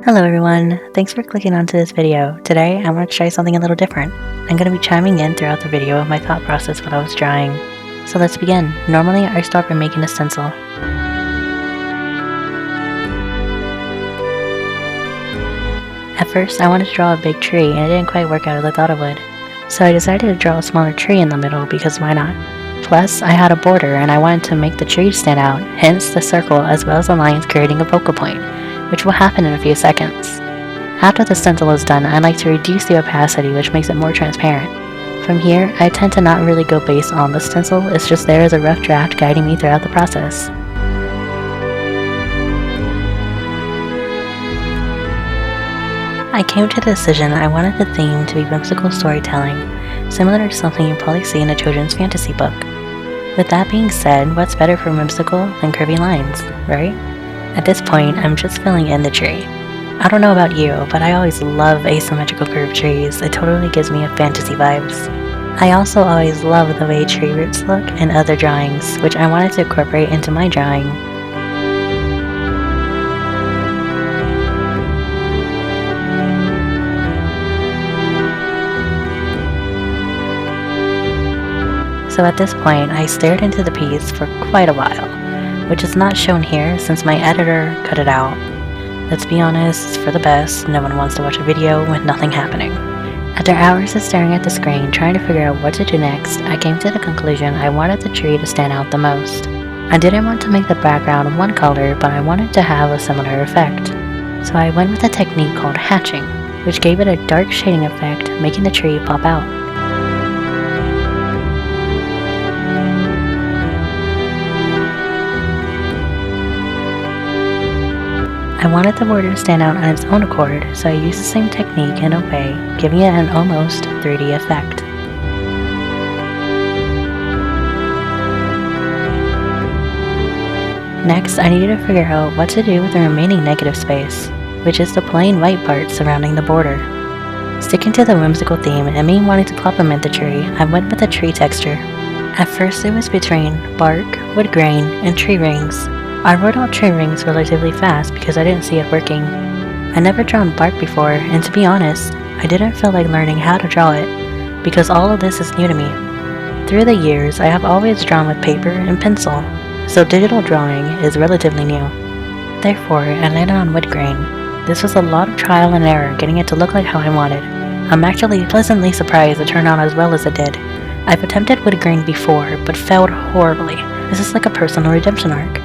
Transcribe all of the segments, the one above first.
Hello everyone, thanks for clicking onto this video. Today I want to try something a little different. I'm going to be chiming in throughout the video of my thought process while I was drawing. So let's begin. Normally I start by making a stencil. At first I wanted to draw a big tree and it didn't quite work out as I thought it would. So I decided to draw a smaller tree in the middle because why not? Plus I had a border and I wanted to make the tree stand out, hence the circle as well as the lines creating a focal point, which will happen in a few seconds. After the stencil is done, I like to reduce the opacity, which makes it more transparent. From here, I tend to not really go based on the stencil, it's just there as a rough draft guiding me throughout the process. I came to the decision I wanted the theme to be whimsical storytelling, similar to something you probably see in a children's fantasy book. With that being said, what's better for whimsical than curvy lines, right? At this point, I'm just filling in the tree. I don't know about you, but I always love asymmetrical curved trees. It totally gives me a fantasy vibes. I also always love the way tree roots look in other drawings, which I wanted to incorporate into my drawing. So at this point, I stared into the piece for quite a while, which is not shown here since my editor cut it out. Let's be honest, it's for the best. No one wants to watch a video with nothing happening. After hours of staring at the screen trying to figure out what to do next, I came to the conclusion I wanted the tree to stand out the most. I didn't want to make the background one color, but I wanted to have a similar effect. So I went with a technique called hatching, which gave it a dark shading effect, making the tree pop out. I wanted the border to stand out on its own accord, so I used the same technique in a way, giving it an almost 3D effect. Next, I needed to figure out what to do with the remaining negative space, which is the plain white part surrounding the border. Sticking to the whimsical theme and me wanting to complement the tree, I went with the tree texture. At first it was between bark, wood grain, and tree rings. I wrote out tree rings relatively fast because I didn't see it working. I never drawn bark before, and to be honest, I didn't feel like learning how to draw it, because all of this is new to me. Through the years, I have always drawn with paper and pencil, so digital drawing is relatively new. Therefore, I landed on wood grain. This was a lot of trial and error getting it to look like how I wanted. I'm actually pleasantly surprised it turned out as well as it did. I've attempted wood grain before, but failed horribly. This is like a personal redemption arc.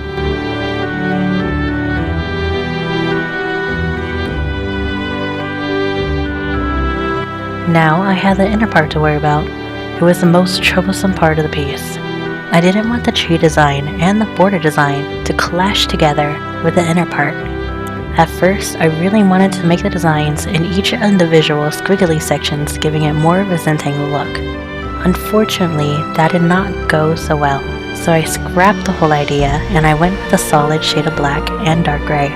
Now I had the inner part to worry about. It was the most troublesome part of the piece. I didn't want the tree design and the border design to clash together with the inner part. At first, I really wanted to make the designs in each individual squiggly sections, giving it more of a Zentangle look. Unfortunately, that did not go so well, so I scrapped the whole idea and I went with a solid shade of black and dark gray.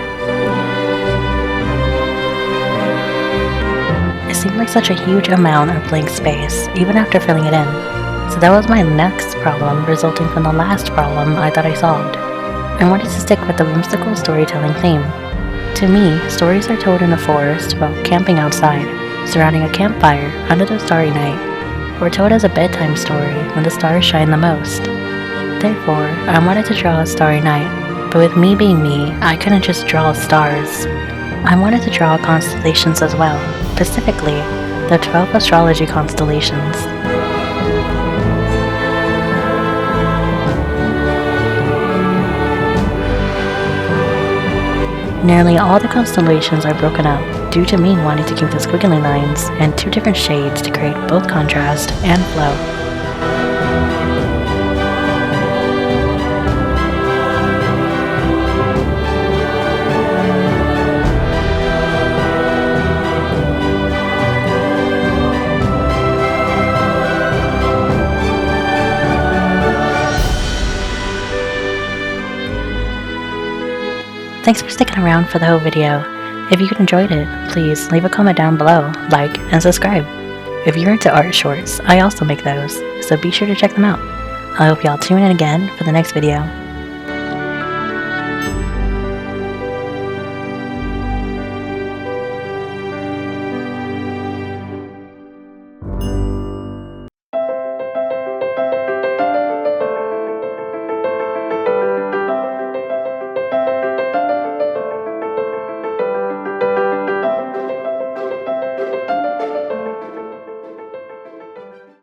It seemed like such a huge amount of blank space, even after filling it in. So that was my next problem, resulting from the last problem I thought I solved. I wanted to stick with the whimsical storytelling theme. To me, stories are told in a forest about camping outside, surrounding a campfire under the starry night, or told as a bedtime story when the stars shine the most. Therefore, I wanted to draw a starry night, but with me being me, I couldn't just draw stars. I wanted to draw constellations as well, specifically the 12 astrology constellations. Nearly all the constellations are broken up due to me wanting to keep the squiggly lines and two different shades to create both contrast and flow. Thanks for sticking around for the whole video. If you enjoyed it, please leave a comment down below, like, and subscribe. If you're into art shorts, I also make those, so be sure to check them out. I hope y'all tune in again for the next video.